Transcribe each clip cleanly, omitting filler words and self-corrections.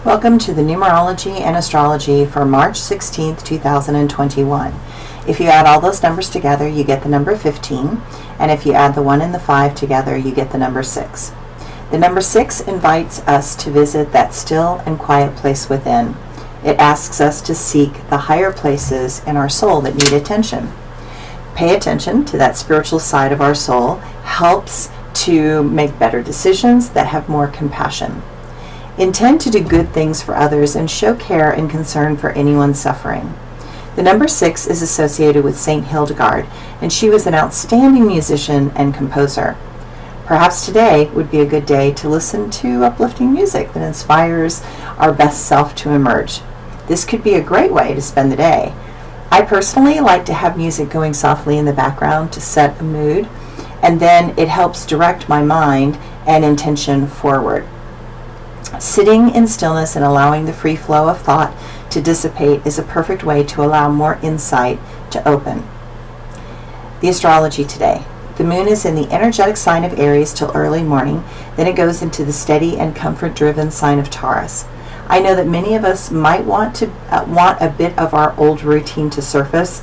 Welcome to the Numerology and Astrology for March 16th, 2021. If you add all those numbers together, you get the number 15, and if you add the 1 and the 5 together, you get the number 6. The number 6 invites us to visit that still and quiet place within. It asks us to seek the higher places in our soul that need attention. Pay attention to that spiritual side of our soul helps to make better decisions that have more compassion. Intend to do good things for others and show care and concern for anyone suffering. The number 6 is associated with Saint Hildegard, and she was an outstanding musician and composer. Perhaps today would be a good day to listen to uplifting music that inspires our best self to emerge. This could be a great way to spend the day. I personally like to have music going softly in the background to set a mood, and then it helps direct my mind and intention forward. Sitting in stillness and allowing the free flow of thought to dissipate is a perfect way to allow more insight to open. The astrology today. The moon is in the energetic sign of Aries till early morning, then it goes into the steady and comfort-driven sign of Taurus. I know that many of us might want a bit of our old routine to surface.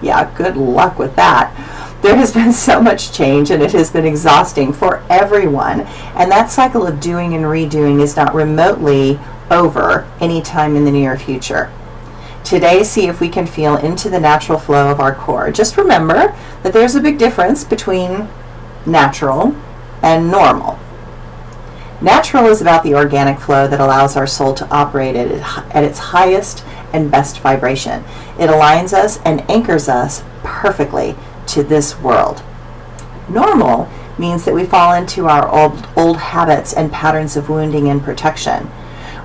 Yeah, good luck with that. There has been so much change and it has been exhausting for everyone, and that cycle of doing and redoing is not remotely over anytime in the near future. Today, see if we can feel into the natural flow of our core. Just remember that there's a big difference between natural and normal. Natural is about the organic flow that allows our soul to operate at its highest and best vibration. It aligns us and anchors us perfectly to this world. Normal means that we fall into our old habits and patterns of wounding and protection.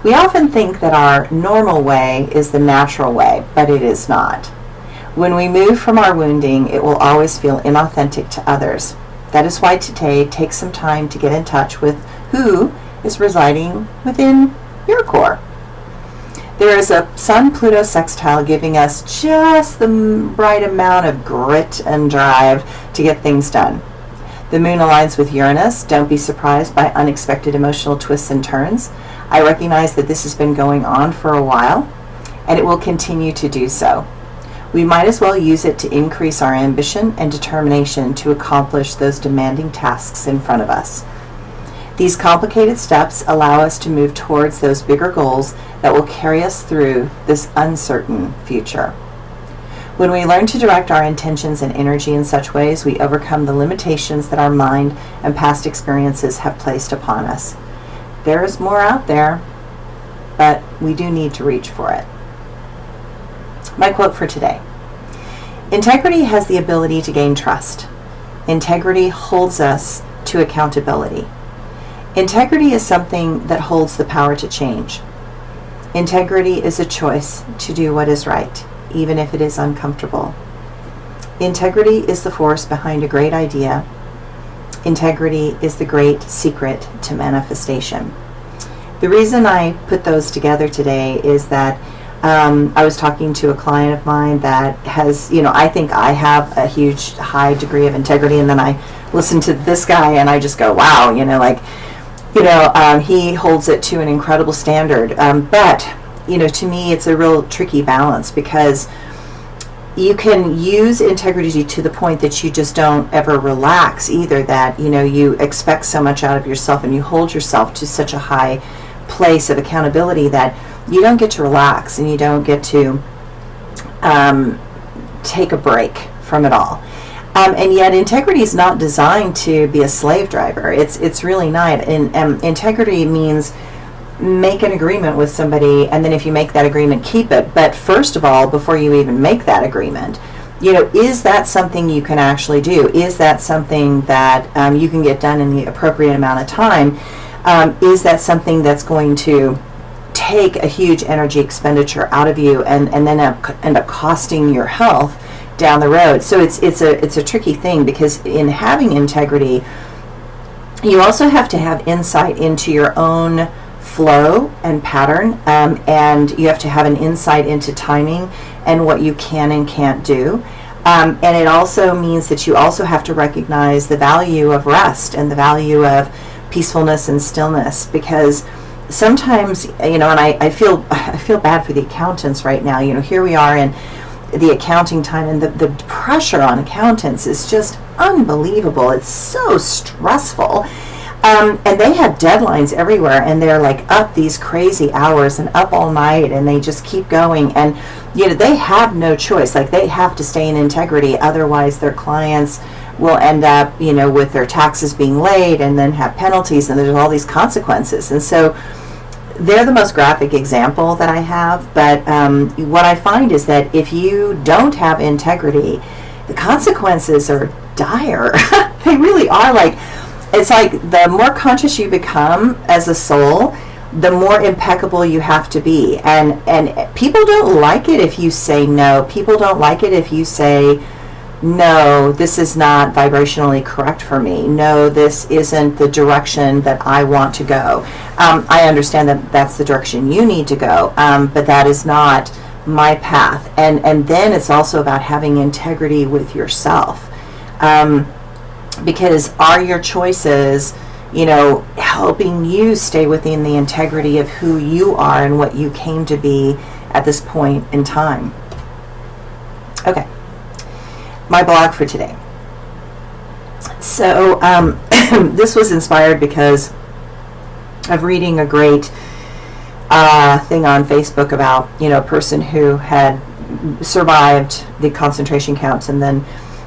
We often think that our normal way is the natural way, but it is not. When we move from our wounding, it will always feel inauthentic to others. That is why today take some time to get in touch with who is residing within your core. There is a Sun-Pluto sextile giving us just the right amount of grit and drive to get things done. The moon aligns with Uranus. Don't be surprised by unexpected emotional twists and turns. I recognize that this has been going on for a while, and it will continue to do so. We might as well use it to increase our ambition and determination to accomplish those demanding tasks in front of us. These complicated steps allow us to move towards those bigger goals that will carry us through this uncertain future. When we learn to direct our intentions and energy in such ways, we overcome the limitations that our mind and past experiences have placed upon us. There is more out there, but we do need to reach for it. My quote for today. Integrity has the ability to gain trust. Integrity holds us to accountability. Integrity is something that holds the power to change. Integrity is a choice to do what is right, even if it is uncomfortable. Integrity is the force behind a great idea. Integrity is the great secret to manifestation. The reason I put those together today is that I was talking to a client of mine that has, I think I have a huge, high degree of integrity, and then I listen to this guy and I just go, wow, he holds it to an incredible standard. But, to me, it's a real tricky balance, because you can use integrity to the point that you just don't ever relax either, that, you expect so much out of yourself and you hold yourself to such a high place of accountability that you don't get to relax and you don't get to take a break from it all. And yet integrity is not designed to be a slave driver. It's really not. And integrity means make an agreement with somebody, and then if you make that agreement, keep it. But first of all, before you even make that agreement, is that something you can actually do? Is that something that you can get done in the appropriate amount of time? Is that something that's going to take a huge energy expenditure out of you and then end up costing your health down the road? So it's a tricky thing, because in having integrity, you also have to have insight into your own flow and pattern, and you have to have an insight into timing and what you can and can't do. And it also means that you also have to recognize the value of rest and the value of peacefulness and stillness, because sometimes, and I feel bad for the accountants right now. Here we are in the accounting time, and the pressure on accountants is just unbelievable. It's so stressful. And they have deadlines everywhere, and they're like up these crazy hours and up all night, and they just keep going. And they have no choice. Like, they have to stay in integrity, otherwise their clients will end up with their taxes being late, and then have penalties, and there's all these consequences. And so they're the most graphic example that I have. But what I find is that if you don't have integrity, the consequences are dire. They really are. Like, it's like the more conscious you become as a soul, the more impeccable you have to be. And people don't like it if you say no. People don't like it if you say, no, this is not vibrationally correct for me. No, this isn't the direction that I want to go. I understand that that's the direction you need to go, but that is not my path. And then it's also about having integrity with yourself. Because are your choices, helping you stay within the integrity of who you are and what you came to be at this point in time? Okay, my blog for today. So this was inspired because of reading a great thing on Facebook about, a person who had survived the concentration camps and then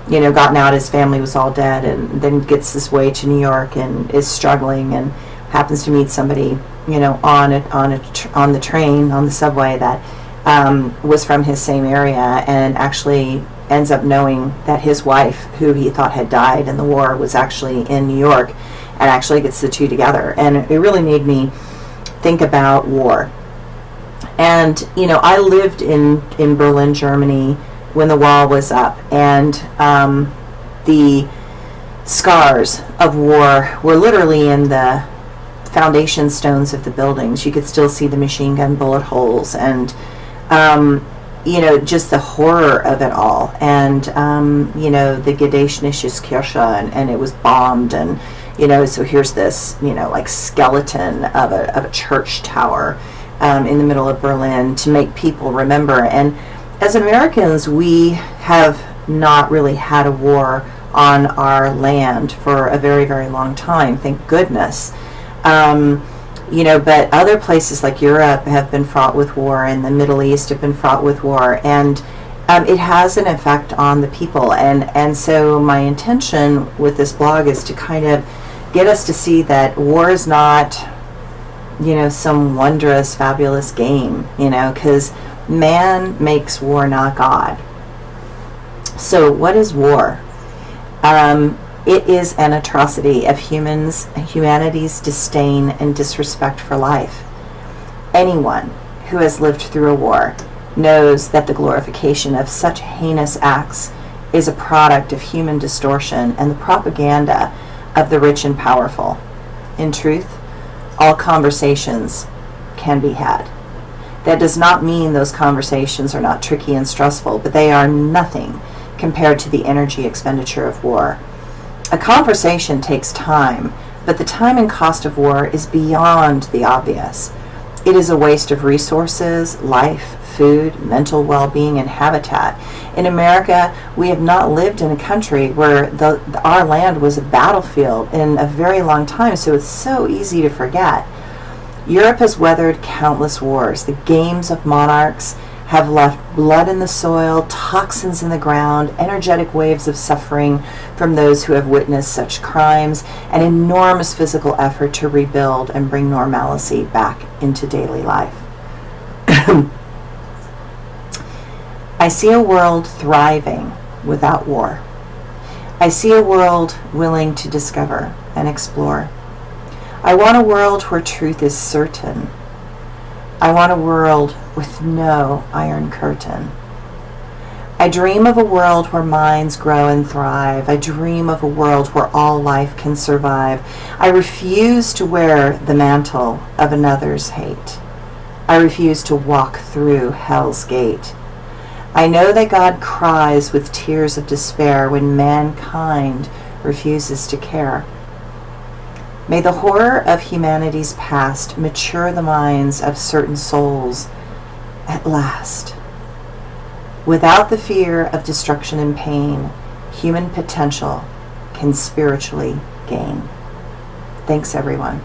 gotten out. His family was all dead, and then gets his way to New York and is struggling, and happens to meet somebody on the train, on the subway, that was from his same area, and actually ends up knowing that his wife, who he thought had died in the war, was actually in New York, and actually gets the two together. And it really made me think about war. And I lived in Berlin, Germany, when the wall was up, and the scars of war were literally in the foundation stones of the buildings. You could still see the machine gun bullet holes, and just the horror of it all. And the Gedächtnisches Kirche, and it was bombed, and so here's this like skeleton of a church tower in the middle of Berlin to make people remember. And as Americans, we have not really had a war on our land for a very, very long time, thank goodness. But other places like Europe have been fraught with war, and the Middle East have been fraught with war, and it has an effect on the people. And so my intention with this blog is to kind of get us to see that war is not, some wondrous, fabulous game, because man makes war, not God. So what is war? It is an atrocity of humanity's disdain and disrespect for life. Anyone who has lived through a war knows that the glorification of such heinous acts is a product of human distortion and the propaganda of the rich and powerful. In truth, all conversations can be had. That does not mean those conversations are not tricky and stressful, but they are nothing compared to the energy expenditure of war. A conversation takes time, but the time and cost of war is beyond the obvious. It is a waste of resources, life, food, mental well-being, and habitat. In America, we have not lived in a country where our land was a battlefield in a very long time, so it's so easy to forget. Europe has weathered countless wars. The games of monarchs have left blood in the soil, toxins in the ground, energetic waves of suffering from those who have witnessed such crimes, and enormous physical effort to rebuild and bring normalcy back into daily life. I see a world thriving without war. I see a world willing to discover and explore. I want a world where truth is certain. I want a world with no iron curtain. I dream of a world where minds grow and thrive. I dream of a world where all life can survive. I refuse to wear the mantle of another's hate. I refuse to walk through hell's gate. I know that God cries with tears of despair when mankind refuses to care. May the horror of humanity's past mature the minds of certain souls at last. Without the fear of destruction and pain, human potential can spiritually gain. Thanks, everyone.